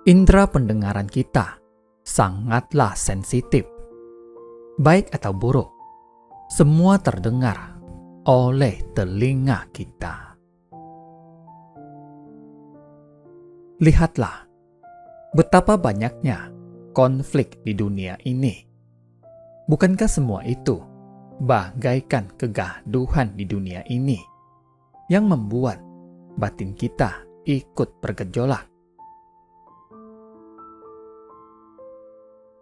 Indera pendengaran kita sangatlah sensitif. Baik atau buruk, semua terdengar oleh telinga kita. Lihatlah betapa banyaknya konflik di dunia ini. Bukankah semua itu bagaikan kegaduhan di dunia ini yang membuat batin kita ikut bergejolak?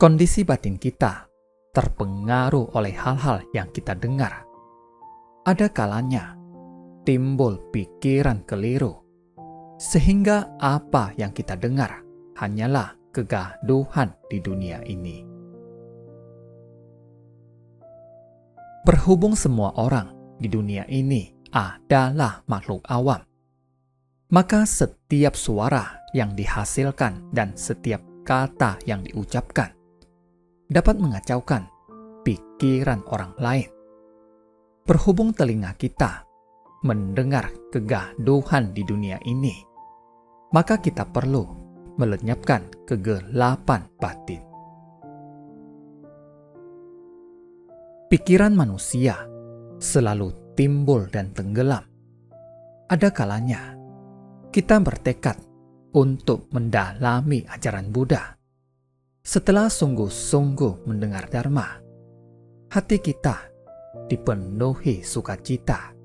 Kondisi batin kita terpengaruh oleh hal-hal yang kita dengar. Ada kalanya timbul pikiran keliru, sehingga apa yang kita dengar hanyalah kegaduhan di dunia ini. Berhubung semua orang di dunia ini adalah makhluk awam, maka setiap suara yang dihasilkan dan setiap kata yang diucapkan dapat mengacaukan pikiran orang lain. Berhubung telinga kita mendengar kegaduhan di dunia ini, maka kita perlu melenyapkan kegelapan batin. Pikiran manusia selalu timbul dan tenggelam. Ada kalanya kita bertekad untuk mendalami ajaran Buddha. Setelah sungguh-sungguh mendengar Dharma, hati kita dipenuhi sukacita,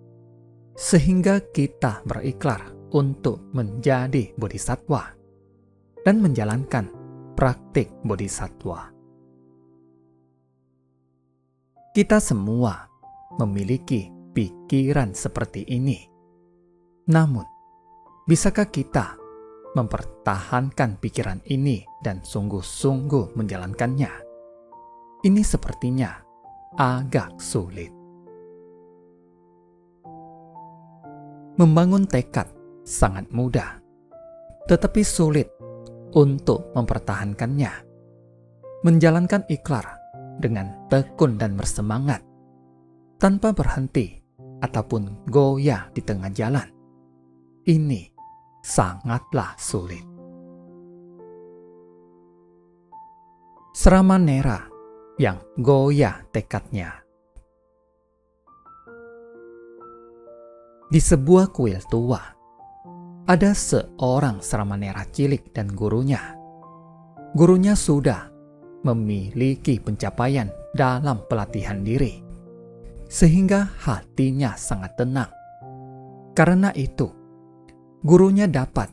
sehingga kita berikrar untuk menjadi bodhisattva dan menjalankan praktik bodhisattva. Kita semua memiliki pikiran seperti ini. Namun, bisakah kita mempertahankan pikiran ini dan sungguh-sungguh menjalankannya? Ini sepertinya agak sulit. Membangun tekad sangat mudah, tetapi sulit untuk mempertahankannya. Menjalankan ikrar dengan tekun dan bersemangat, tanpa berhenti ataupun goyah di tengah jalan, ini sangatlah sulit. Sramanera yang goyah tekadnya. Di sebuah kuil tua, ada seorang Sramanera cilik dan gurunya. Gurunya sudah memiliki pencapaian dalam pelatihan diri, sehingga hatinya sangat tenang. Karena itu, gurunya dapat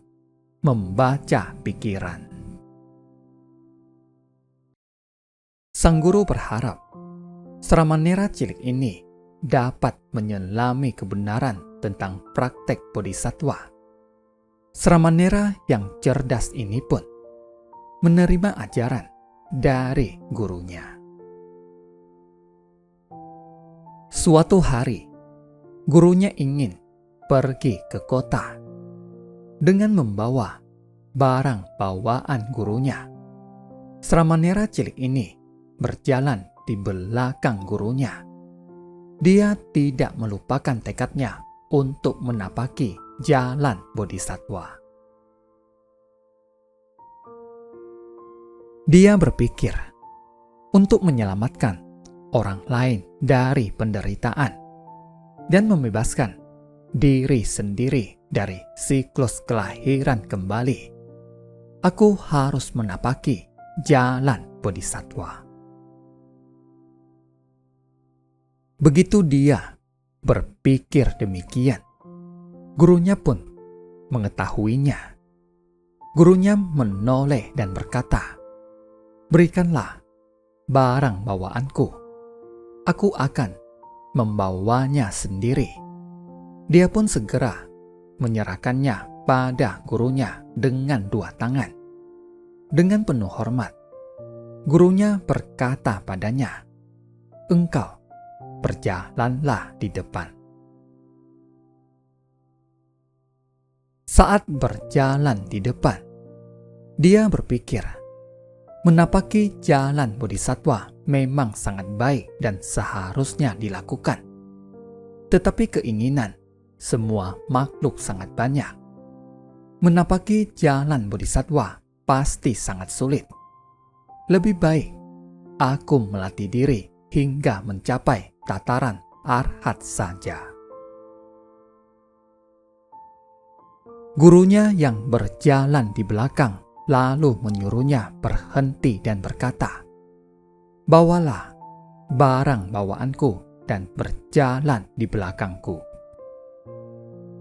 membaca pikiran. Sang guru berharap Sramanera cilik ini dapat menyelami kebenaran tentang praktek bodhisattva. Sramanera yang cerdas ini pun menerima ajaran dari gurunya. Suatu hari, gurunya ingin pergi ke kota dengan membawa barang bawaan gurunya. Sramanera cilik ini berjalan di belakang gurunya. Dia tidak melupakan tekadnya untuk menapaki jalan bodhisattva. Dia berpikir untuk menyelamatkan orang lain dari penderitaan dan membebaskan diri sendiri dari siklus kelahiran kembali. Aku harus menapaki jalan bodhisattva. Begitu dia berpikir demikian, gurunya pun mengetahuinya. Gurunya menoleh dan berkata, "Berikanlah barang bawaanku. Aku akan membawanya sendiri." Dia pun segera menyerahkannya pada gurunya dengan dua tangan. Dengan penuh hormat, gurunya berkata padanya, "Engkau berjalanlah di depan." Saat berjalan di depan, dia berpikir, menapaki jalan bodhisattva memang sangat baik dan seharusnya dilakukan. Tetapi keinginan semua makhluk sangat banyak. Menapaki jalan bodhisattva pasti sangat sulit. Lebih baik aku melatih diri hingga mencapai tataran arhat saja. Gurunya yang berjalan di belakang lalu menyuruhnya berhenti dan berkata, "Bawalah barang bawaanku dan berjalan di belakangku."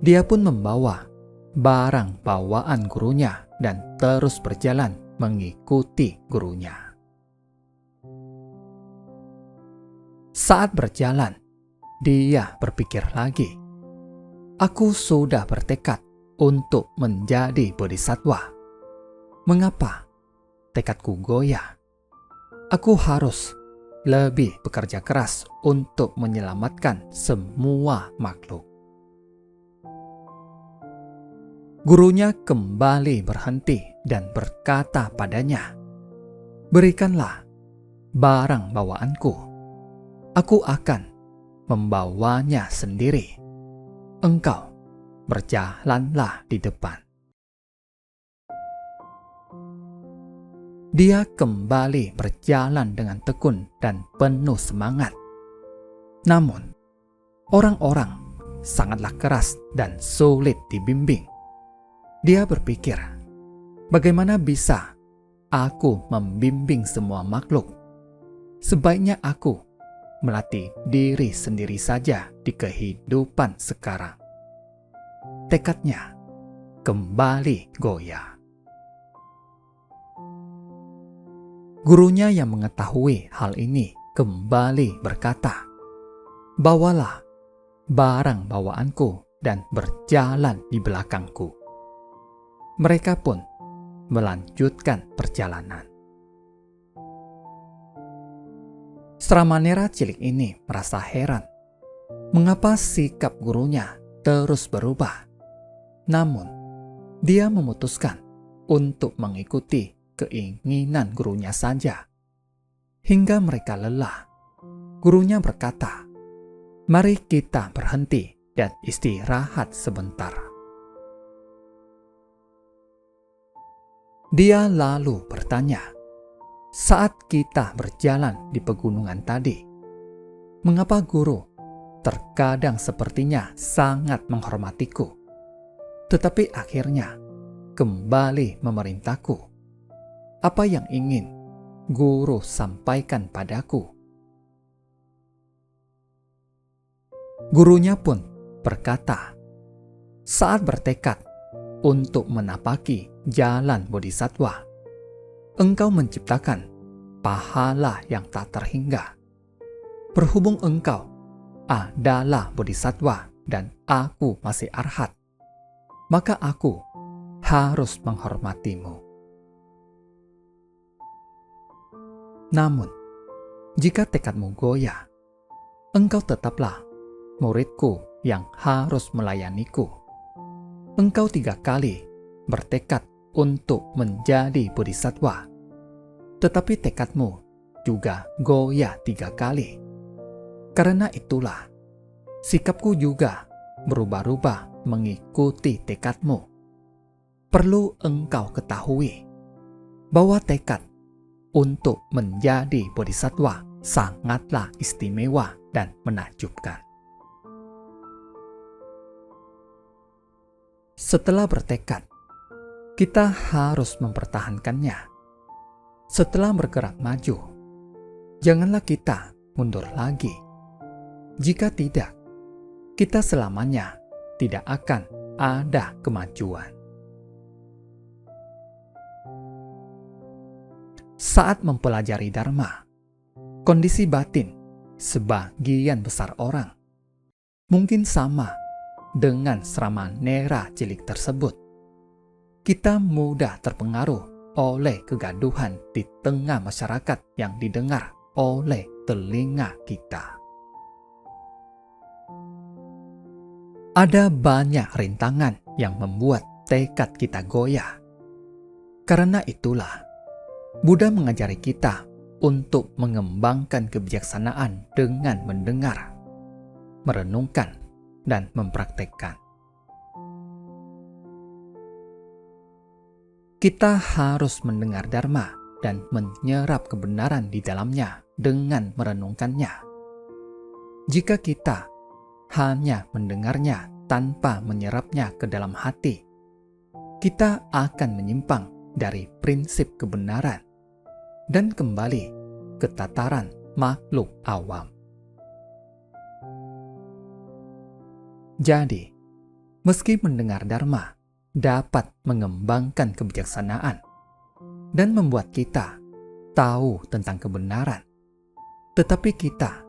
Dia pun membawa barang bawaan gurunya dan terus berjalan mengikuti gurunya. Saat berjalan, dia berpikir lagi, "Aku sudah bertekad untuk menjadi bodhisattva. Mengapa tekadku goyah? Aku harus lebih bekerja keras untuk menyelamatkan semua makhluk." Gurunya kembali berhenti dan berkata padanya, "Berikanlah barang bawaanku. Aku akan membawanya sendiri. Engkau berjalanlah di depan." Dia kembali berjalan dengan tekun dan penuh semangat. Namun, orang-orang sangatlah keras dan sulit dibimbing. Dia berpikir, bagaimana bisa aku membimbing semua makhluk? Sebaiknya aku melatih diri sendiri saja di kehidupan sekarang. Tekadnya kembali goyah. Gurunya yang mengetahui hal ini kembali berkata, "Bawalah barang bawaanku dan berjalan di belakangku." Mereka pun melanjutkan perjalanan. Sramanera cilik ini merasa heran, mengapa sikap gurunya terus berubah. Namun, dia memutuskan untuk mengikuti keinginan gurunya saja. Hingga mereka lelah, gurunya berkata, "Mari kita berhenti dan istirahat sebentar." Dia lalu bertanya, "Saat kita berjalan di pegunungan tadi, mengapa guru terkadang sepertinya sangat menghormatiku, tetapi akhirnya kembali memerintahku? Apa yang ingin guru sampaikan padaku?" Gurunya pun berkata, "Saat bertekad untuk menapaki jalan bodhisattva, engkau menciptakan pahala yang tak terhingga. Berhubung engkau adalah bodhisattva dan aku masih arhat, maka aku harus menghormatimu. Namun, jika tekadmu goyah, engkau tetaplah muridku yang harus melayaniku. Engkau 3 kali bertekad untuk menjadi bodhisattva, tetapi tekadmu juga goyah 3 kali. Karena itulah, sikapku juga berubah-ubah mengikuti tekadmu. Perlu engkau ketahui bahwa tekad untuk menjadi bodhisattva sangatlah istimewa dan menakjubkan." Setelah bertekad, kita harus mempertahankannya. Setelah bergerak maju, janganlah kita mundur lagi. Jika tidak, kita selamanya tidak akan ada kemajuan. Saat mempelajari Dharma, kondisi batin sebagian besar orang mungkin sama dengan Sramanera cilik tersebut. Kita mudah terpengaruh oleh kegaduhan di tengah masyarakat yang didengar oleh telinga kita. Ada banyak rintangan yang membuat tekad kita goyah. Karena itulah, Buddha mengajari kita untuk mengembangkan kebijaksanaan dengan mendengar, merenungkan, dan mempraktekkan. Kita harus mendengar Dharma dan menyerap kebenaran di dalamnya dengan merenungkannya. Jika kita hanya mendengarnya tanpa menyerapnya ke dalam hati, kita akan menyimpang dari prinsip kebenaran dan kembali ke tataran makhluk awam. Jadi, meski mendengar Dharma dapat mengembangkan kebijaksanaan dan membuat kita tahu tentang kebenaran, tetapi kita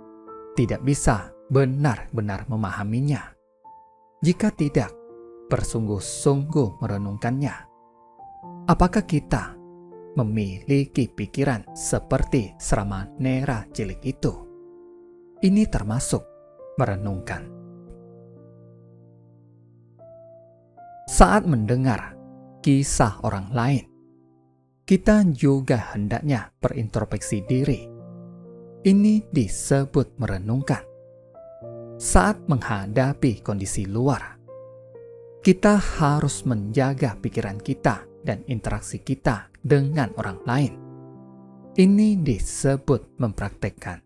tidak bisa benar-benar memahaminya jika tidak bersungguh-sungguh merenungkannya. Apakah kita memiliki pikiran seperti Sramanera cilik itu? Ini termasuk merenungkan. Saat mendengar kisah orang lain, kita juga hendaknya berintrospeksi diri. Ini disebut merenungkan. Saat menghadapi kondisi luar, kita harus menjaga pikiran kita dan interaksi kita dengan orang lain. Ini disebut mempraktekkan.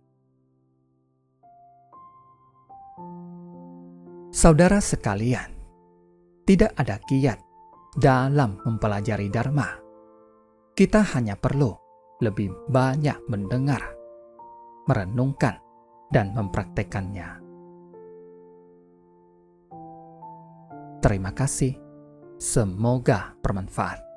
Saudara sekalian, tidak ada kiat dalam mempelajari Dharma. Kita hanya perlu lebih banyak mendengar, merenungkan, dan mempraktekannya. Terima kasih. Semoga bermanfaat.